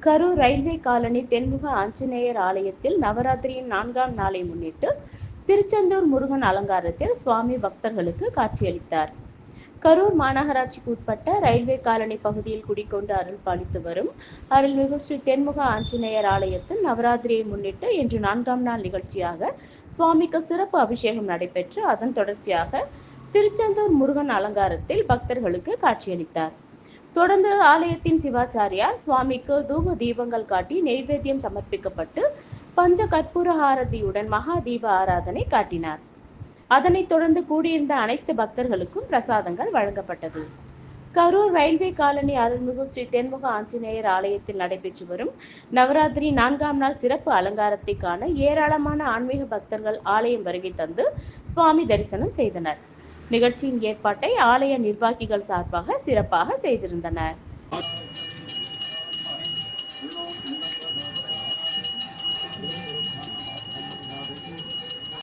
Karur railway colony தென்முக Anjaneyar ஆலயத்தில் நவராத்திரியின் 4ஆம் நாளை முன்னிட்டு திருச்செந்தூர் முருகன் அலங்காரத்தில் சுவாமி பக்தர்களுக்கு காட்சியளித்தார். கரூர் மாநகராட்சிக்கு உட்பட்ட ரயில்வே காலனி பகுதியில் குடிக்கொண்டு அருள் பாலித்து வரும் அருள்மிகு ஸ்ரீ தென்முக ஆஞ்சநேயர் ஆலயத்தில் நவராத்திரியை முன்னிட்டு இன்று 4ஆம் நாள் நிகழ்ச்சியாக சுவாமிக்கு சிறப்பு அபிஷேகம் நடைபெற்று அதன் தொடர்ச்சியாக திருச்செந்தூர் முருகன் அலங்காரத்தில் பக்தர்களுக்கு காட்சியளித்தார். தொடர்ந்து ஆலயத்தின் சிவாச்சாரியார் சுவாமிக்கு தூப தீபங்கள் காட்டி நெய்வேத்தியம் சமர்ப்பிக்கப்பட்டு பஞ்ச கற்பூர ஆரதியுடன் மகா தீப ஆராதனை காட்டினார். அதனைத் தொடர்ந்து கூடியிருந்த அனைத்து பக்தர்களுக்கும் பிரசாதங்கள் வழங்கப்பட்டது. கரூர் ரயில்வே காலனி அருள்மிகு ஸ்ரீ தென்முக ஆஞ்சநேயர் ஆலயத்தில் நடைபெற்று வரும் நவராத்திரி 4ஆம் நாள் சிறப்பு அலங்காரத்தை காண ஏராளமான ஆன்மீக பக்தர்கள் ஆலயம் வருகை தந்து சுவாமி தரிசனம் செய்தனர். நிகழ்ச்சியின் ஏற்பாட்டை ஆலய நிர்வாகிகள் சார்பாக சிறப்பாக செய்திருந்தனர்.